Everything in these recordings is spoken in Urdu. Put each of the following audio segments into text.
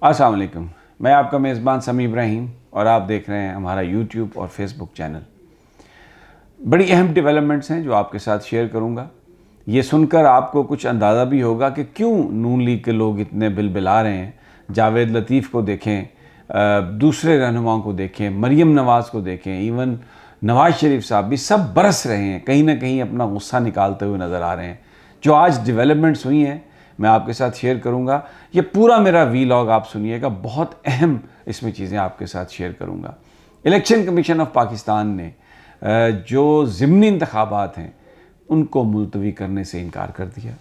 السلام علیکم، میں آپ کا میزبان سمیع ابراہیم اور آپ دیکھ رہے ہیں ہمارا یوٹیوب اور فیس بک چینل۔ بڑی اہم ڈیولپمنٹس ہیں جو آپ کے ساتھ شیئر کروں گا۔ یہ سن کر آپ کو کچھ اندازہ بھی ہوگا کہ کیوں نون لیگ کے لوگ اتنے بلبلا رہے ہیں۔ جاوید لطیف کو دیکھیں، دوسرے رہنماؤں کو دیکھیں، مریم نواز کو دیکھیں، ایون نواز شریف صاحب بھی سب برس رہے ہیں، کہیں نہ کہیں اپنا غصہ نکالتے ہوئے نظر آ رہے ہیں۔ جو آج ڈیولپمنٹس ہوئی ہیں میں آپ کے ساتھ شیئر کروں گا۔ یہ پورا میرا ویلاگ آپ سنیے گا، بہت اہم اس میں چیزیں آپ کے ساتھ شیئر کروں گا۔ الیکشن کمیشن آف پاکستان نے جو ضمنی انتخابات ہیں ان کو ملتوی کرنے سے انکار کر دیا۔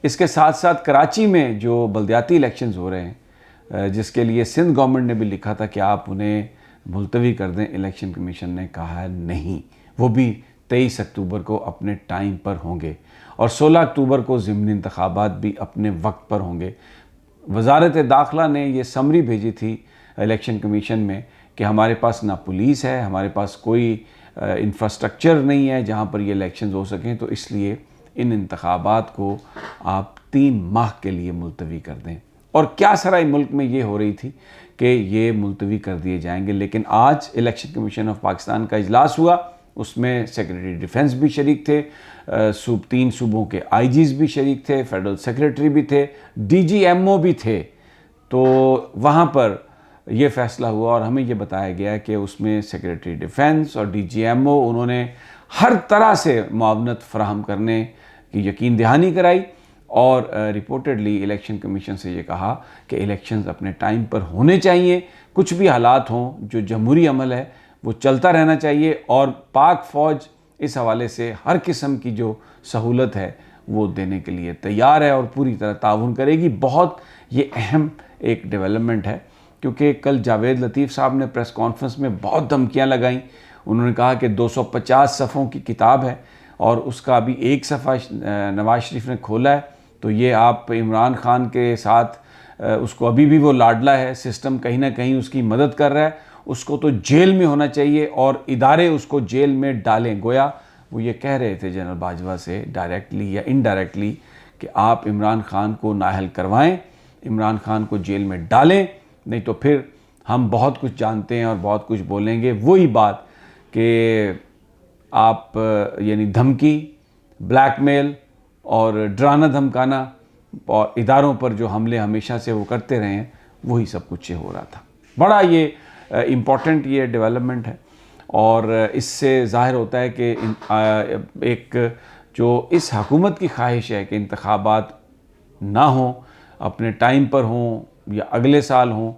اس کے ساتھ ساتھ کراچی میں جو بلدیاتی الیکشنز ہو رہے ہیں، جس کے لیے سندھ گورنمنٹ نے بھی لکھا تھا کہ آپ انہیں ملتوی کر دیں، الیکشن کمیشن نے کہا نہیں، وہ بھی 23 اکتوبر کو اپنے ٹائم پر ہوں گے اور 16 اکتوبر کو ضمنی انتخابات بھی اپنے وقت پر ہوں گے۔ وزارت داخلہ نے یہ سمری بھیجی تھی الیکشن کمیشن میں کہ ہمارے پاس نہ پولیس ہے، ہمارے پاس کوئی انفراسٹرکچر نہیں ہے جہاں پر یہ الیکشنز ہو سکیں، تو اس لیے ان انتخابات کو آپ 3 ماہ کے لیے ملتوی کر دیں۔ اور کیا سرائے ملک میں یہ ہو رہی تھی کہ یہ ملتوی کر دیے جائیں گے، لیکن آج الیکشن کمیشن آف پاکستان کا اجلاس ہوا، اس میں سیکریٹری ڈیفنس بھی شریک تھے، 3 صوبوں کے آئی جیز بھی شریک تھے، فیڈرل سیکریٹری بھی تھے، ڈی جی ایم او بھی تھے۔ تو وہاں پر یہ فیصلہ ہوا اور ہمیں یہ بتایا گیا کہ اس میں سیکریٹری ڈیفنس اور ڈی جی ایم او انہوں نے ہر طرح سے معاونت فراہم کرنے کی یقین دہانی کرائی اور رپورٹڈلی الیکشن کمیشن سے یہ کہا کہ الیکشنز اپنے ٹائم پر ہونے چاہیے، کچھ بھی حالات ہوں، جو جمہوری عمل ہے وہ چلتا رہنا چاہیے، اور پاک فوج اس حوالے سے ہر قسم کی جو سہولت ہے وہ دینے کے لیے تیار ہے اور پوری طرح تعاون کرے گی۔ بہت یہ اہم ایک ڈیولپمنٹ ہے، کیونکہ کل جاوید لطیف صاحب نے پریس کانفرنس میں بہت دھمکیاں لگائیں۔ انہوں نے کہا کہ 250 صفحوں کی کتاب ہے اور اس کا ابھی 1 صفحہ نواز شریف نے کھولا ہے، تو یہ آپ عمران خان کے ساتھ اس کو ابھی بھی وہ لاڈلا ہے، سسٹم کہیں نہ کہیں اس کی مدد کر رہا ہے، اس کو تو جیل میں ہونا چاہیے اور ادارے اس کو جیل میں ڈالیں۔ گویا وہ یہ کہہ رہے تھے جنرل باجوہ سے ڈائریکٹلی یا انڈائریکٹلی کہ آپ عمران خان کو نااہل کروائیں، عمران خان کو جیل میں ڈالیں، نہیں تو پھر ہم بہت کچھ جانتے ہیں اور بہت کچھ بولیں گے۔ وہی بات کہ آپ یعنی دھمکی، بلیک میل اور ڈرانا دھمکانا اور اداروں پر جو حملے ہمیشہ سے وہ کرتے رہے ہیں، وہی سب کچھ ہو رہا تھا۔ بڑا یہ امپورٹنٹ یہ ڈیولپمنٹ ہے اور اس سے ظاہر ہوتا ہے کہ ایک جو اس حکومت کی خواہش ہے کہ انتخابات نہ ہوں، اپنے ٹائم پر ہوں یا اگلے سال ہوں،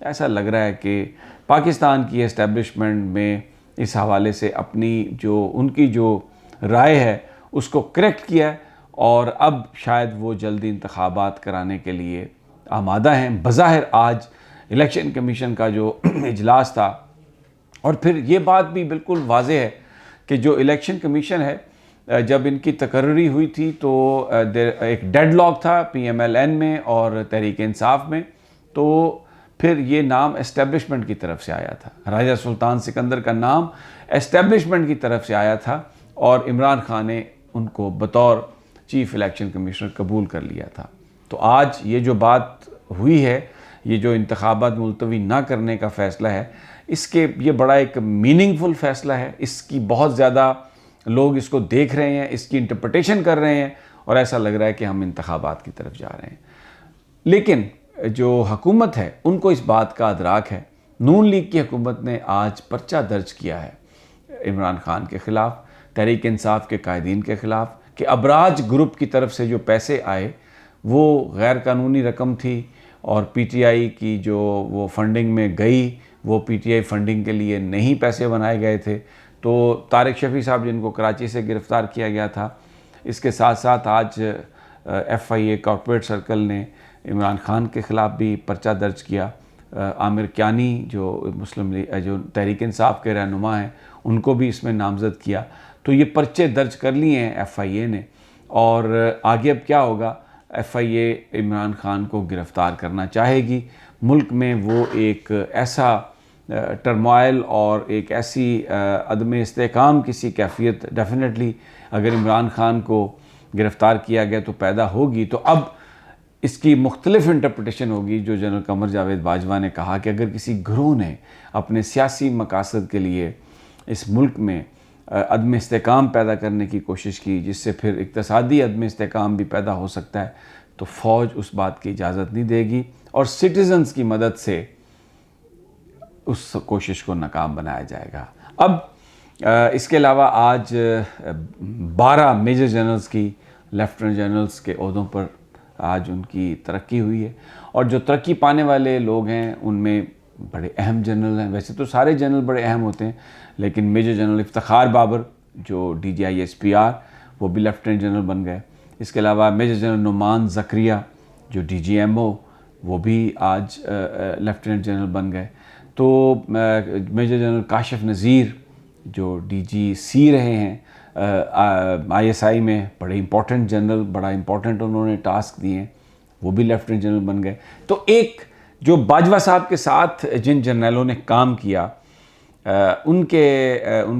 ایسا لگ رہا ہے کہ پاکستان کی اسٹیبلشمنٹ میں اس حوالے سے اپنی جو ان کی جو رائے ہے اس کو کریکٹ کیا ہے اور اب شاید وہ جلدی انتخابات کرانے کے لیے آمادہ ہیں۔ بظاہر آج الیکشن کمیشن کا جو اجلاس تھا، اور پھر یہ بات بھی بالکل واضح ہے کہ جو الیکشن کمیشن ہے، جب ان کی تقرری ہوئی تھی تو ایک ڈیڈ لاک تھا پی ایم ایل این میں اور تحریک انصاف میں، تو پھر یہ نام اسٹیبلشمنٹ کی طرف سے آیا تھا، راجہ سلطان سکندر کا نام اسٹیبلشمنٹ کی طرف سے آیا تھا اور عمران خان نے ان کو بطور چیف الیکشن کمیشنر قبول کر لیا تھا۔ تو آج یہ جو بات ہوئی ہے، یہ جو انتخابات ملتوی نہ کرنے کا فیصلہ ہے، اس کے یہ بڑا ایک میننگ فل فیصلہ ہے، اس کی بہت زیادہ لوگ اس کو دیکھ رہے ہیں، اس کی انٹرپریٹیشن کر رہے ہیں اور ایسا لگ رہا ہے کہ ہم انتخابات کی طرف جا رہے ہیں۔ لیکن جو حکومت ہے ان کو اس بات کا ادراک ہے۔ نون لیگ کی حکومت نے آج پرچہ درج کیا ہے عمران خان کے خلاف، تحریک انصاف کے قائدین کے خلاف، کہ ابراج گروپ کی طرف سے جو پیسے آئے وہ غیر قانونی رقم تھی اور پی ٹی آئی کی جو وہ فنڈنگ میں گئی، وہ پی ٹی آئی فنڈنگ کے لیے نہیں پیسے بنائے گئے تھے۔ تو طارق شفیع صاحب جن کو کراچی سے گرفتار کیا گیا تھا، اس کے ساتھ ساتھ آج F I A corporate circle نے عمران خان کے خلاف بھی پرچہ درج کیا، عامر کیانی جو مسلم لیگ جو تحریک انصاف کے رہنما ہیں ان کو بھی اس میں نامزد کیا۔ تو یہ پرچے درج کر لیے ہیں ایف آئی اے نے، اور آگے اب کیا ہوگا؟ ایف آئی اے عمران خان کو گرفتار کرنا چاہے گی۔ ملک میں وہ ایک ایسا ٹرموائل اور ایک ایسی عدم استحکام کسی کیفیت ڈیفینیٹلی اگر عمران خان کو گرفتار کیا گیا تو پیدا ہوگی۔ تو اب اس کی مختلف انٹرپریٹیشن ہوگی. جو جنرل قمر جاوید باجوہ نے کہا کہ اگر کسی گروہ نے اپنے سیاسی مقاصد کے لیے اس ملک میں عدم استحکام پیدا کرنے کی کوشش کی، جس سے پھر اقتصادی عدم استحکام بھی پیدا ہو سکتا ہے، تو فوج اس بات کی اجازت نہیں دے گی اور سٹیزنز کی مدد سے اس کوشش کو ناکام بنایا جائے گا. اب اس کے علاوہ آج 12 میجر جنرلز کی لیفٹیننٹ جنرلز کے عہدوں پر آج ان کی ترقی ہوئی ہے. اور جو ترقی پانے والے لوگ ہیں ان میں بڑے اہم جنرل ہیں. ویسے تو سارے جنرل بڑے اہم ہوتے ہیں، لیکن میجر جنرل افتخار بابر جو DGI-SPR وہ بھی لیفٹیننٹ جنرل بن گئے. اس کے علاوہ میجر جنرل نعمان زکریا جو DGMO وہ بھی آج لیفٹیننٹ جنرل بن گئے. تو میجر جنرل کاشف نذیر جو DGC رہے ہیں ISI میں، بڑے امپورٹنٹ جنرل، بڑا امپورٹنٹ انہوں نے ٹاسک دیے ہیں، وہ بھی لیفٹیننٹ جنرل بن گئے. تو ایک جو باجوہ صاحب کے ساتھ جن جنرلوں نے کام کیا ان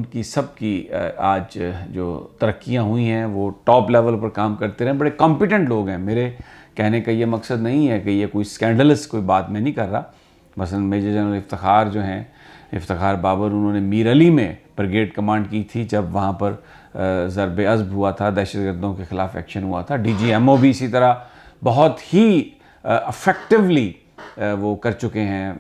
کی سب کی آج جو ترقیاں ہوئی ہیں وہ ٹاپ لیول پر کام کرتے رہے. بڑے کمپیٹنٹ لوگ ہیں. میرے کہنے کا یہ مقصد نہیں ہے کہ یہ کوئی سکینڈلس کوئی بات میں نہیں کر رہا. مثلا میجر جنرل افتخار جو ہیں، افتخار بابر، انہوں نے میر علی میں بریگیڈ کمانڈ کی تھی جب وہاں پر ضرب عصب ہوا تھا، دہشت گردوں کے خلاف ایکشن ہوا تھا. DGMO بھی اسی طرح بہت ہی افیکٹولی وہ کر چکے ہیں،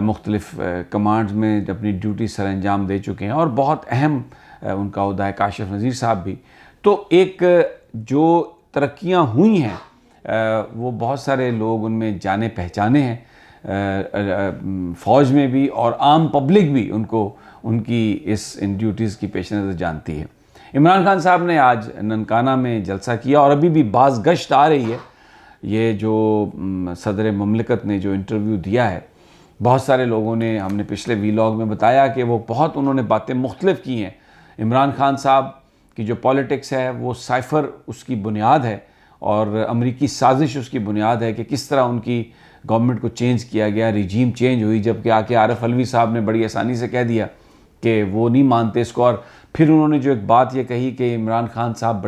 مختلف کمانڈز میں اپنی ڈیوٹی سر انجام دے چکے ہیں اور بہت اہم ان کا عہدہ ہے. کاشف نذیر صاحب بھی. تو ایک جو ترقیاں ہوئی ہیں وہ بہت سارے لوگ ان میں جانے پہچانے ہیں، فوج میں بھی اور عام پبلک بھی ان کی ان ڈیوٹیز کی پیش نظر جانتی ہے. عمران خان صاحب نے آج ننکانہ میں جلسہ کیا اور ابھی بھی بعض گشت آ رہی ہے. یہ جو صدر مملکت نے جو انٹرویو دیا ہے، بہت سارے لوگوں نے، ہم نے پچھلے ویلاگ میں بتایا کہ وہ بہت انہوں نے باتیں مختلف کی ہیں. عمران خان صاحب کی جو پالیٹکس ہے وہ سائفر اس کی بنیاد ہے اور امریکی سازش اس کی بنیاد ہے کہ کس طرح ان کی گورنمنٹ کو چینج کیا گیا، ریجیم چینج ہوئی، جبکہ آ کے عارف علوی صاحب نے بڑی آسانی سے کہہ دیا کہ وہ نہیں مانتے اس کو. اور پھر انہوں نے جو ایک بات یہ کہی کہ عمران خان صاحب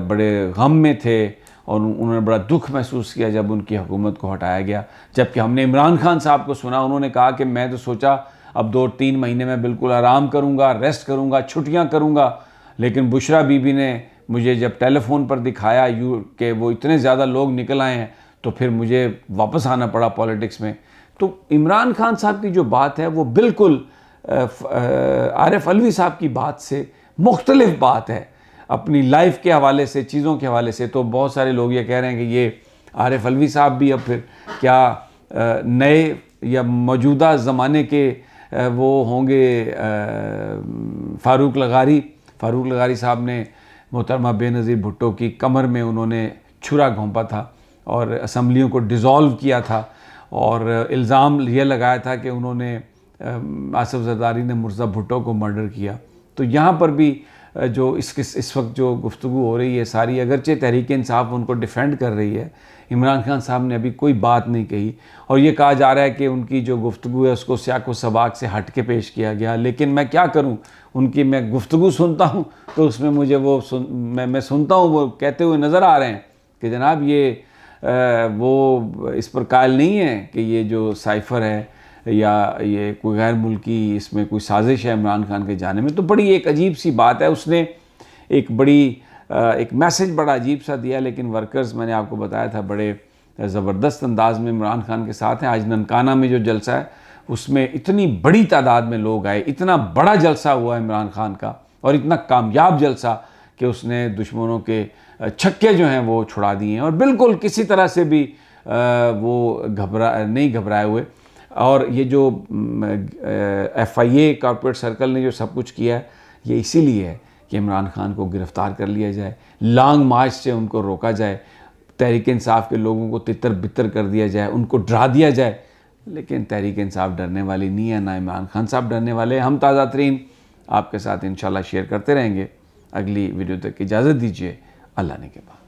بڑے غم میں تھے اور انہوں نے بڑا دکھ محسوس کیا جب ان کی حکومت کو ہٹایا گیا. جبکہ ہم نے عمران خان صاحب کو سنا، انہوں نے کہا کہ میں تو سوچا اب 2-3 مہینے میں بالکل آرام کروں گا، ریسٹ کروں گا، چھٹیاں کروں گا. لیکن بشرا بی بی نے مجھے جب ٹیلی فون پر دکھایا کہ وہ اتنے زیادہ لوگ نکل آئے ہیں تو پھر مجھے واپس آنا پڑا پالیٹکس میں. تو عمران خان صاحب کی جو بات ہے وہ بالکل عارف علوی صاحب کی بات سے مختلف بات ہے، اپنی لائف کے حوالے سے، چیزوں کے حوالے سے. تو بہت سارے لوگ یہ کہہ رہے ہیں کہ یہ عارف علوی صاحب بھی اب پھر کیا نئے یا موجودہ زمانے کے وہ ہوں گے فاروق لغاری صاحب نے محترمہ بے نظیر بھٹو کی کمر میں انہوں نے چھرا گھونپا تھا اور اسمبلیوں کو ڈیزالو کیا تھا اور الزام یہ لگایا تھا کہ انہوں نے آصف زرداری نے مرزا بھٹو کو مرڈر کیا. تو یہاں پر بھی جو اس وقت جو گفتگو ہو رہی ہے ساری، اگرچہ تحریک انصاف ان کو ڈیفینڈ کر رہی ہے، عمران خان صاحب نے ابھی کوئی بات نہیں کہی اور یہ کہا جا رہا ہے کہ ان کی جو گفتگو ہے اس کو سیاق و سباق سے ہٹ کے پیش کیا گیا. لیکن میں کیا کروں، ان کی میں گفتگو سنتا ہوں تو اس میں مجھے میں سنتا ہوں وہ کہتے ہوئے نظر آ رہے ہیں کہ جناب یہ وہ اس پر قائل نہیں ہے کہ یہ جو سائفر ہے یا یہ کوئی غیر ملکی اس میں کوئی سازش ہے عمران خان کے جانے میں. تو بڑی ایک عجیب سی بات ہے. اس نے ایک میسج بڑا عجیب سا دیا، لیکن ورکرز میں نے آپ کو بتایا تھا بڑے زبردست انداز میں عمران خان کے ساتھ ہیں. آج ننکانہ میں جو جلسہ ہے اس میں اتنی بڑی تعداد میں لوگ آئے، اتنا بڑا جلسہ ہوا عمران خان کا اور اتنا کامیاب جلسہ کہ اس نے دشمنوں کے چھکے جو ہیں وہ چھڑا دیے ہیں اور بالکل کسی طرح سے بھی وہ نہیں گھبرائے ہوئے. اور یہ جو FIA کارپوریٹ سرکل نے جو سب کچھ کیا ہے یہ اسی لیے ہے کہ عمران خان کو گرفتار کر لیا جائے، لانگ مارچ سے ان کو روکا جائے، تحریک انصاف کے لوگوں کو تتر بتر کر دیا جائے، ان کو ڈرا دیا جائے. لیکن تحریک انصاف ڈرنے والی نہیں ہے، نہ عمران خان صاحب ڈرنے والے. ہم تازہ ترین آپ کے ساتھ انشاءاللہ شیئر کرتے رہیں گے. اگلی ویڈیو تک اجازت دیجیے. اللہ نے کے بعد.